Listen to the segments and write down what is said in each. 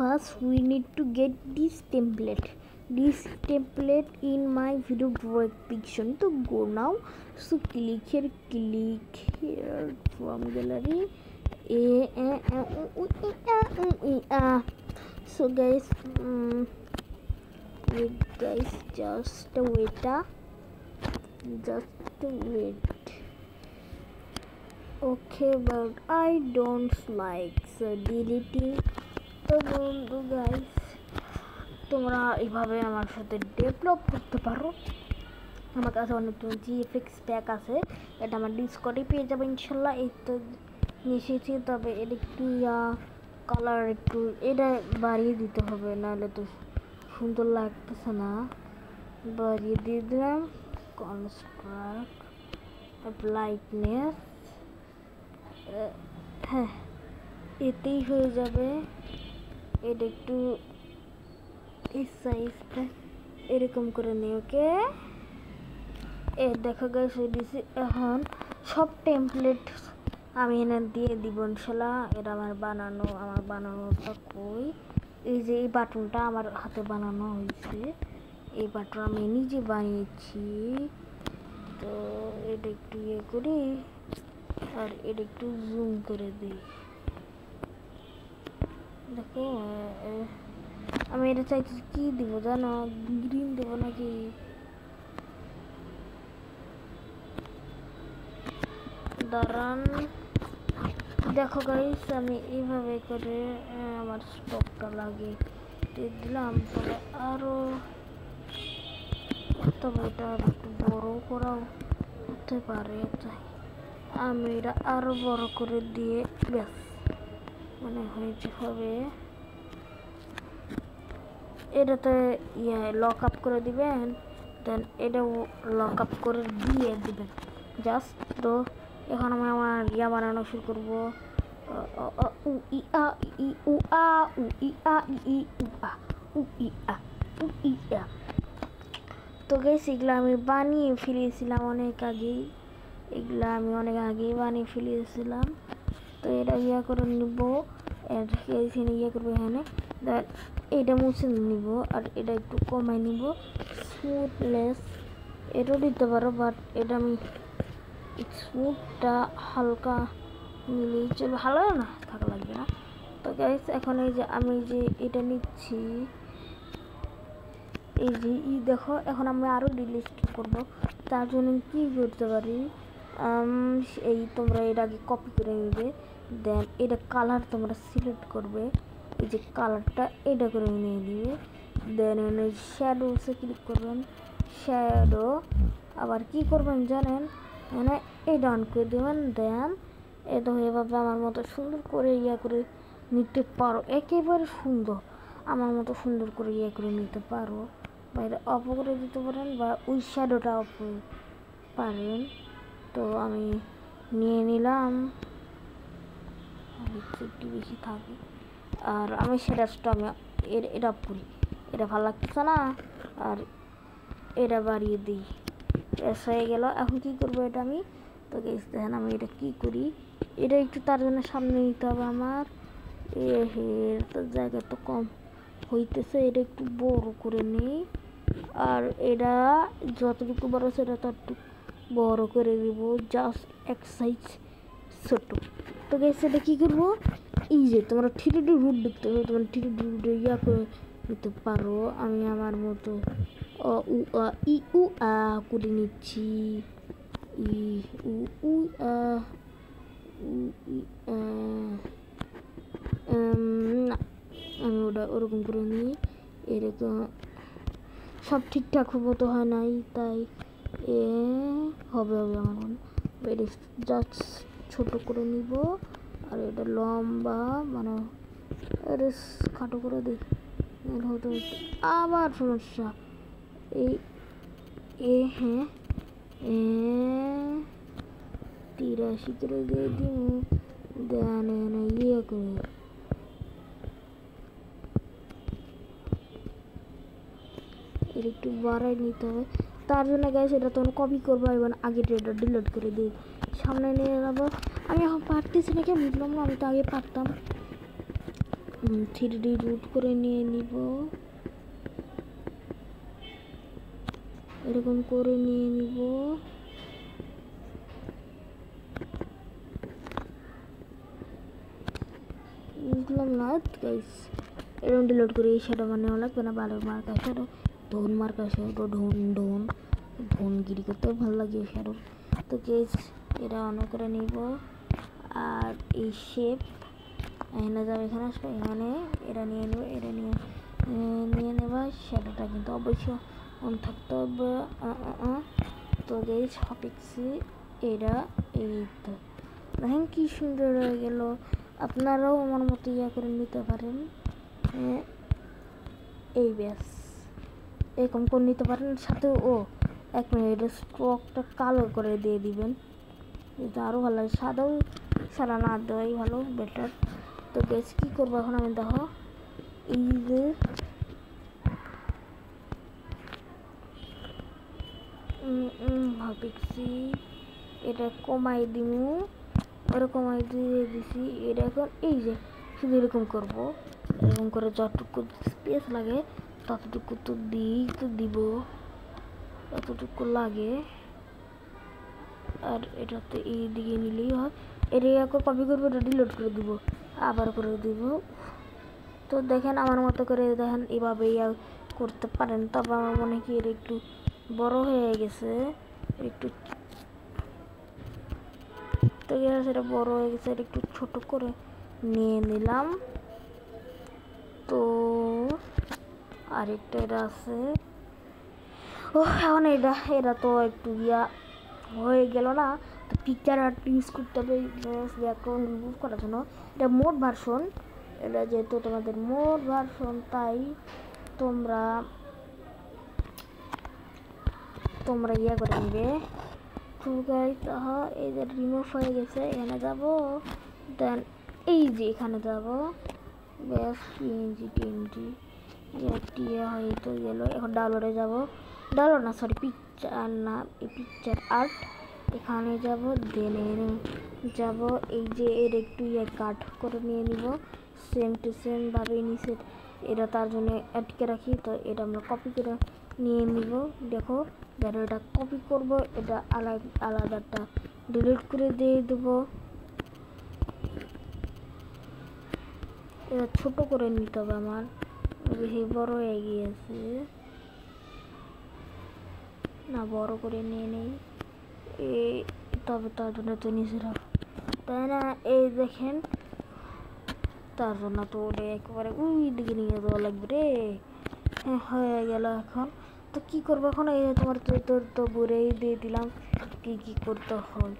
first we need to get this template in my video description. To go now, so click here from gallery. So guys, wait guys, just wait. Okay, but I don't like deleting. তো বন্ধু guys, তোমরা এইভাবে আমার সাথে develop করতে পারো। আমার কাছে অনেক জিএফএক্স প্যাক আছে, এটা আমার ডিসকর্ডে পেয়ে যাবে ইনশাল্লাহ। এই তো এসেছি, তবে এটা একটু কালার একটু এটা বাড়িয়ে দিতে হবে, নাহলে তো সুন্দর লাগতেছে না। বাড়িয়ে দিয়ে দিলাম কনস্ট্রাক্ট ব্রাইটনেস, হ্যাঁ এতেই হয়ে যাবে। এটা একটু এই সাইজটা এরকম করে নিই। ওকে, দেখো গাইস, এখন সব টেমপ্লেট আমি এনে দিয়ে দিব ইনশাল্লাহ। এটা আমার বানানোটা কই, এই যে এই বাটনটা আমার হাতে বানানো হয়েছে, এই বাটন আমি নিজে বানিয়েছি। তো এটা একটু করি, আর এটা একটু জুম করে দিই। দেখো, আমি এটা চাইছি কি দিব জানো, গ্রিন দেবো নাকি? দাঁড়ান, দেখো গাইস, আমি এইভাবে করে আমার স্টকটা লাগিয়ে দিলাম। তবে এটা একটু বড় করাও হতে পারে, তাই আমি এটা আরো বড় করে দিয়ে ব্যাস মানে হয়েছে হবে। এটাতে লক আপ করে দিবেন, দেন এটা লক আপ করে দিয়ে দিবেন জাস্ট। তো এখন আমি আমার বানানো শুরু করবো। তো গাইস, এগুলো আমি বানিয়ে ফেলেছিলাম অনেক আগেই, বানিয়ে ফেলেছিলাম। তো এটা করে নিব, করবো এখানে, দেন এটা মুছে নিব, আর এটা একটু কমাই নিব। স্মুথনেস এটাও দিতে পারো, বাট এটা আমি স্মুথটা হালকা নিলেই চলবে, ভালো না থাকা লাগবে না। তো গাইস, এখন এই যে আমি যে এটা নিচ্ছি, এই যে দেখো, এখন আমি আরও ডিলিট করব। তার জন্য কি করতে পারি, এই তোমরা এটা আগে কপি করে নেবে, দেন এটা কালার তোমরা সিলেক্ট করবে, এই যে কালারটা এটা করে নিয়ে দিবে। দেন এনে শ্যাডোসে ক্লিক করবেন, শ্যাডো আবার কি করবেন জানেন, মানে এটা অন করে দেবেন। দেন এটা এভাবে আমার মতো সুন্দর করে করে নিতে পারো, একেবারে সুন্দর আমার মতো সুন্দর করে করে নিতে পারো। বা এটা অফ করে দিতে পারেন, বা ওই শ্যাডোটা অফ পারেন। তো আমি নিয়ে নিলাম, একটু বেশি থাকে, আর আমি সেটাটা আমি এটা অফ করি, এটা ভালো লাগতেছে না, আর এটা বাড়িয়ে দিই, এস হয়ে গেল। এখন কি করবো এটা আমি, তো গাইস দেখেন আমি এটা কি করি, এটা একটু তার জন্য সামনে নিতে হবে আমার। তো জায়গা তো কম হইতেছে, এটা একটু বড় করে নিই, আর এটা যতটুকু বড় সেটা ততটুকু বড় করে দিব, জাস্ট এক সাইজ ছোট। তো গাইস, এটা কি করবো, এই যে তোমরা থ্রিডি রুট দেখতে হবে, তোমরা থ্রিডি রুট করে নিতে পারো। আমি আমার মতো করে নিচ্ছি, না আমি ওটা ওরকম করে নিই, এরকম সব ঠিকঠাক মতো হয় নাই, তাই হবে আমার মনে। জাস্ট ছোট করে নিব, আর এটা লম্বা মানে খাটো করে দিই, হতে আবার সমস্যা। হ্যাঁ 83 করে দিয়ে দিব, দেন করে এর একটু বাড়াই নিতে হবে। তার জন্য গাইস, এটা তখন কপি করবো, এবং আগে এটা ডিলিট করে দিই, সামনে নিয়ে যাবো। আমি এখন পারতেছি না, কে বুঝলাম না, আমি তো আগে পারতাম। 3D রুট করে নিয়ে নিব, এরকম করে নিয়ে নিব। বুঝলাম না গাইস, এরকম ডিলিট করে এই শ্যাডো মানে লাগবে না, ভালো মার্কা শ্যাডো, ধন মার্কা শ্যাডো, ধনগিরি করতে ভালো লাগে শ্যাডো। তো গাইস এটা অন করে নিব। আর এই শেপ এখানে যাবে, এখানে আসবে, এখানে এটা নিয়ে নেব, এটা নিয়ে নেবা। শ্যাডোটা কিন্তু অবশ্যই অন থাকতে হবে। তো গাইস হপিক্সি এটা এই তো দেখেন কি সুন্দর হয়ে গেল। আপনারাও আমার মতো ইয়া করে নিতে পারেন, এই ব্যাস এরকম করে নিতে পারেন। সাথে এক মিনিট স্ট্রোকটা কালো করে দিয়ে দিবেন, এটা আরও ভালো লাগে। সাদা না দেওয়াই ভালো, বেটার। তো বেশ কী করবো এখন আমি দেখো, এই যে ভাবছি এটা কমাই দিমু, ওরা কমাই দিয়ে দিছি। এটা এখন এই যে শুধু এরকম করবো, এরকম করে যতটুকু স্পেস লাগে ততটুকু তো দিব, এতটুকু লাগে। আর এটা তো এই দিকে নিলেই হয়। এটা এখন কপি করবো, এটা ডিলিট করে দিব, আবার করে দিব। তো দেখেন আমার মতো করে দেখেন এভাবে ইয়া করতে পারেন। তবে আমার মনে হয় কি এটা একটু বড় হয়ে গেছে, একটু তো সেটা বড় হয়ে গেছে, এটা একটু ছোট করে নিয়ে নিলাম। তো আরেকটা এটা আছে, এখন এটা তো একটু ইয়া হয়ে গেল না। তো পিকচার আর্ট ইউজ করতে হবে ব্যাকগ্রাউন্ড রিমুভ করার জন্য। এটা মোড ভার্সন, এটা যেহেতু তোমাদের মোড ভার্সন তাই তোমরা ইয়া করে নিবে। তো গাইস এই যে রিমুভ হয়ে গেছে, এখানে যাব, দেন এই যে এখানে যাব, ব্যাস টিএনজি হয়ে তো গেল। এখন ডাউনলোডে যাব, ডাউনলোড না সরি পিকচার না, এই পিকচার আর্ট এখানে যাব, দেন যাব এই যে এর একটু ইয়ে কাট করে নিয়ে নিব, সেম টু সেম ভাবে নিচে এটা তার জন্য আটকে রাখি। তো এটা আমরা কপি করে নিয়ে নিব। দেখো যারা এটা কপি করব, এটা আলাদাটা ডিলিট করে দিয়ে দেবো। এটা ছোট করে নিতে হবে, আমার বেশি বড় হয়ে গিয়েছে না, বড় করে নিয়ে নেই। তবে তার জন্য তো নিচে রাখো, তাই না? এই দেখেন তার জন্য তো ওটা একেবারে ওই দিকে নিয়ে যাওয়া লাগবে রে। হ্যাঁ হয়ে গেল। এখন তো কি করবো, এখন এই তোমার তো বলেই দিয়ে দিলাম কি করতে হয়।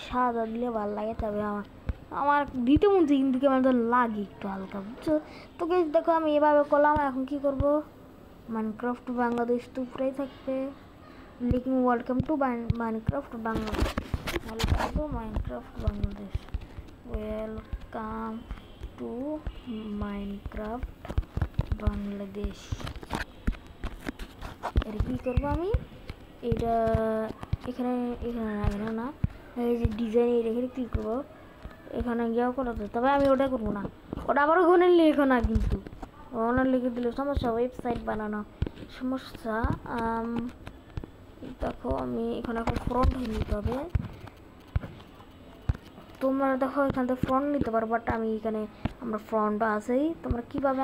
সাদা দিলে ভালো লাগে, তবে আমার দিতে মন চাই কিন্তু কেমন লাগে একটু হালকা, বুঝছো? তো দেখো আমি এভাবে করলাম। এখন কি করবো, মাইনক্রাফট বাংলাদেশ তো উপরেই থাকবে, লিখিং welcome to Minecraft Bangladesh, welcome to Minecraft Bangladesh, welcome to Minecraft Bangladesh. এর কী করবো আমি, এটা এখানে না, এই যে ডিজাইন এখানে ক্লিক করবো, এখানে গিয়েও করা যায়। তবে আমি ওটা করবো না, ওটা আবার ওখানে লেখো না, কিন্তু ওনার লিখে দিলে সমস্যা, ওয়েবসাইট বানানো সমস্যা। দেখো আমি এখানে এখন ফ্রন্ট হয়ে নিতে হবে। তোমরা দেখো এখান থেকে ফ্রন্ট নিতে পারো, বাট আমি এখানে আমার ফ্রন্ট আছেই। তোমরা কীভাবে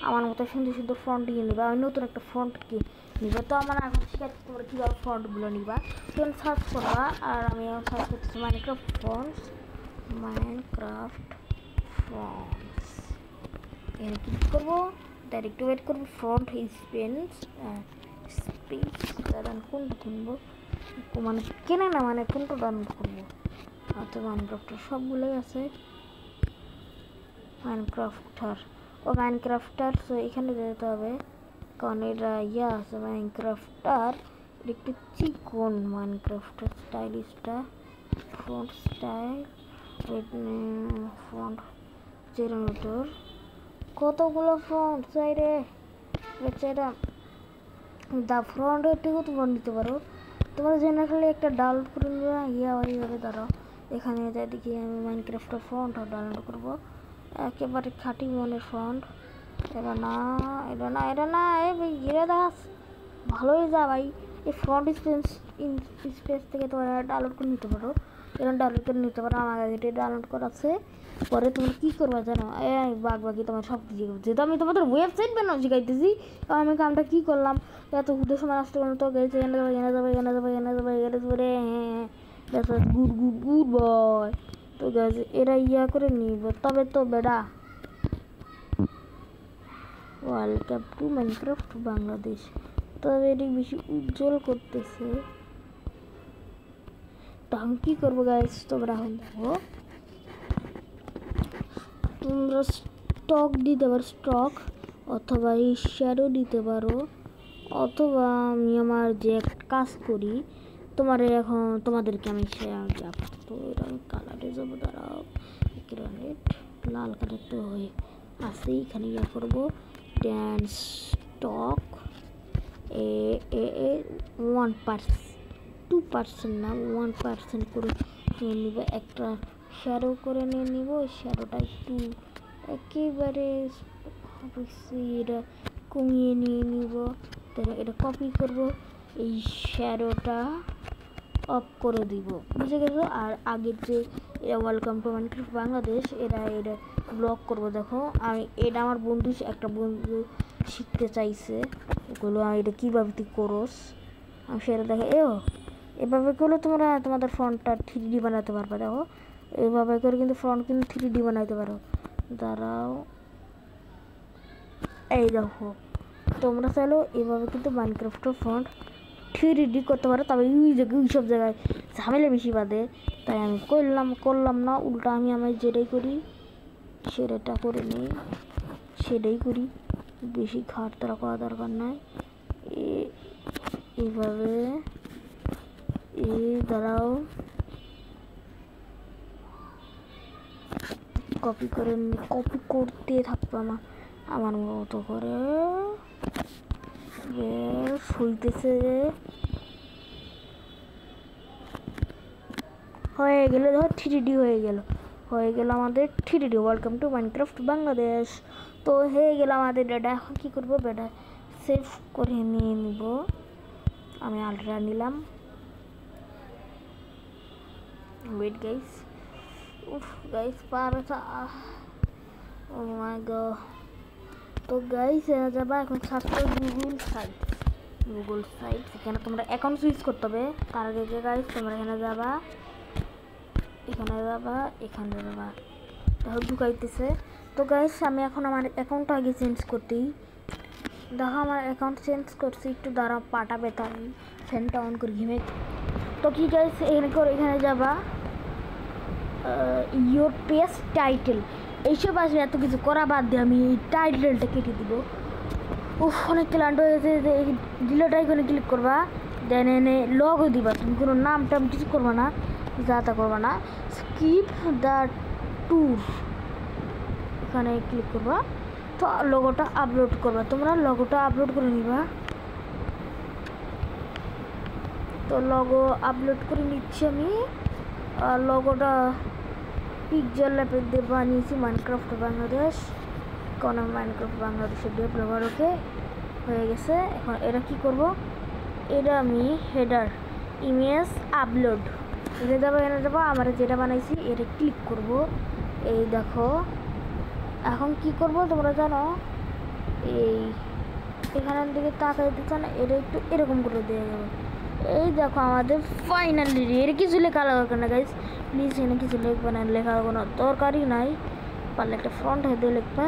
আমার মতো সুন্দর সুন্দর ফ্রন্ট নিয়ে নিবা, আমি নতুন একটা ফ্রন্ট কি নিবা। তো আমার এখন শিখাচ্ছি তোমরা কীভাবে ফ্রন্টগুলো নিবা। তুমি সার্চ করবা, আর আমি এখন সার্চ করতেছি মাইনক্রাফট ফ্রন্টস, এখানে ক্লিক করবো, তার একটু ওয়েট করবো। ফ্রন্ট স্পেস কোনটা কিনবো, মানে কেনে না, মানে কোনটা ডাউনলোড করবো। আচ্ছা মাইনক্রাফটার সবগুলোই আছে, মাইনক্রাফটার তো এখানে যেতে হবে, কারণ এটা ইয়া আছে মাইনক্রাফটার একটু চিকন। মাইনক্রাফটার স্টাইলিশটা ফ্রন্ট স্টাইল, ফ্রন্ট জেনারেটর, কতগুলো ফ্রন্ট চাই রে বেচারা। দা ফ্রন্ট থেকেও তোমরা নিতে পারো, তোমরা জেনারেলি একটা ডাউনলোড করে নেবে, ইয়া হয়ে যাবে। তারা এখানে যাই দেখি আমি মাইনক্রাফটের ফ্রন্ট ডাউনলোড করবো, একেবারে খাঁটি মনের ফন্ট। এটা না, এটা না, এটা না, এই ভাই ঘিরে দাস ভালোই যা ভাই। এই ফ্রন্ট স্পেস থেকে তোমরা ডাউনলোড করে নিতে পারো, এরকম ডাউনলোড করে নিতে পারো। আমার আগে ডাউনলোড করা আছে। পরে তোমরা কী করবা জানো, বাকি তোমার সব কিছু যেহেতু আমি তোমাদের ওয়েবসাইট বানানো শিখাইতেছি, আমি কামটা কী করলাম, এত হুদের সময় আসতে পারলাম তো গেছে এখানে যাবে, এখানে যাবে, এখানে যাবে, এখানে যাবে, এখানে যাবে রে, হ্যাঁ গুড গুড গুড বয়। তো গেছে এরা ইয়া করে নিব তবে তো বেড়া। Welcome to Minecraft Bangladesh. তবে এটি বেশি উজ্জ্বল করতেছে, তখন কী করবো গাইস, তোমরা এখন দেখো, তোমরা স্টক দিতে পারো, স্টক অথবা এই শ্যাডো দিতে পারো, অথবা আমি আমার যে একটা কাজ করি তোমাদেরকে আমি শেয়ার যাব। তো এটা আমি কালারে যাবো, দাঁড়াও গ্রানেট লাল কালার তো হয়ে আছে, এখানে ইয়া করবো ড্যান্স স্টক এ 1%, 2% না 1% করে নিয়ে নিব। একটা শ্যাডো করে নিয়ে নিব, শ্যাডোটা একটু একেবারে এটা কমিয়ে নিয়ে নিব। তাহলে এটা কপি করব, এই শ্যাডোটা অফ করে দিব, বুঝে গেছো। আর আগের যে ওয়েলকাম টু মাইনক্রাফট বাংলাদেশ এটা ব্লক করব। দেখো আমি এটা আমার একটা বন্ধু শিখতে চাইছে, ওগুলো আমি এটা কীভাবে তুই করস আমি সেটা দেখো। এভাবে করলে তোমরা তোমাদের ফ্রন্টটা 3D বানাতে পারবে। দেখো এভাবে করে কিন্তু ফ্রন্ট কিন্তু 3D বানাইতে পারো। দাঁড়াও, এই দেখো তোমরা চাইলেও এভাবে কিন্তু মাইনক্রাফটের ফ্রন্ট 3D করতে পারো। তবে ওই সব জায়গায় ঝামেলা বেশি বাদে, তাই আমি করলাম না, উল্টা আমি যেটাই করি সেটা করে নিই, সেটাই করি, বেশি ঘাটতারা করা দরকার নাই। এইভাবে দাঁড়াও কপি করতে থাকবো আমার মতো করে। হইতেছে হয়ে গেল, ধর 3D হয়ে গেল আমাদের 3D welcome to Minecraft Bangladesh. তো হয়ে গেল আমাদের ডেটা। এখন কী করবো, ডেটা সেভ করে নিয়ে নিব। আমি আলট্রা নিলাম, ওয়েট গাইস, গাইস পা ব্যথা, ও মাই গড। তো গাইস যাবা এখন সার্চ করো গুগল সাইট, এখানে তোমরা অ্যাকাউন্ট সুইচ করতে হবে। তার আগে গাইস তোমরা এখানে যাবা, দেখো ঢুকাইতেছে। তো গাইস আমি এখন আমার অ্যাকাউন্টটা আগে চেঞ্জ করতেই, দেখো আমার অ্যাকাউন্ট চেঞ্জ করছি, একটু দ্বারা পাটা ব্যথা, ফ্যানটা অন করে ঘেমে। তো কি গাইস এখানে যাবা, ইয়োর পেজ টাইটেল এইসব আসবে, এত কিছু করা বাদ দিয়ে আমি এই টাইটেলটা কেটে দিব। অনেক ক্লান্ট হয়ে গেছে। ডিলিট আইকনে ক্লিক করবা, দেন এনে লগও দিবা, তুমি কোনো নাম টাম কিছু করবা না, যা তা করবা না। স্কিপ দ্য ট্যুর এখানে ক্লিক করবা, তো লগোটা আপলোড করবা, তোমরা লগোটা আপলোড করে নিবা। তো লগো আপলোড করে নিচ্ছি আমি। লগোটা পিকচার ল্যাপের দিয়ে বানিয়েছি মাইনক্রাফট বাংলাদেশ, কারণ আমি মাইনক্রাফট বাংলাদেশের ডেভেলপার। ওকে হয়ে গেছে। এখন এটা কি করব, এটা আমি হেডার ইমেজ আপলোড এনে যাবো, আমরা যেটা বানাইছি এটা ক্লিক করব। এই দেখো এখন কি করব তোমরা জানো, এখানের দিকে তাকাই দিচ্ছ না, এটা একটু এরকম করে দিয়ে যাবো। এই দেখো আমাদের ফাইনালি এর কিছু লেখা দরকার না গাইস, প্লিজ এখানে কিছু লিখবে না, লেখার কোনো দরকারই নাই, পারলে একটা ফ্রন্ট হয়ে দিয়ে লিখবে।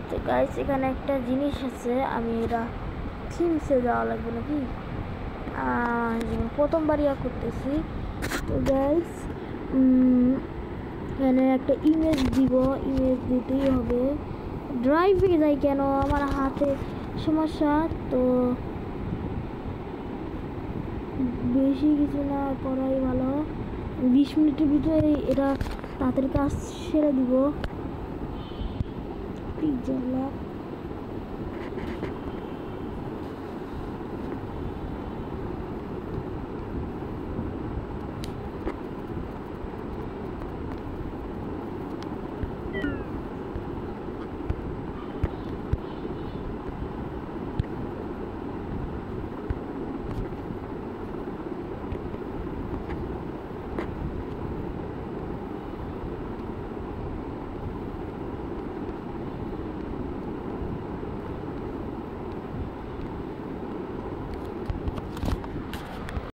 তো গাইস এখানে একটা জিনিস আছে, আমি এটা থিমসে যাওয়া লাগবে নাকি, প্রথমবার ইয়া করতেছি। তো গাইস এখানে একটা ইমেজ দিতেই হবে। ড্রাইভে যাই কেন, আমার হাতে সমস্যা, তো বেশি কিছু না করাই ভালো। 20 মিনিটের ভিতরে এটা তাড়াতাড়ি কাজ সেরে দিব। Picture lab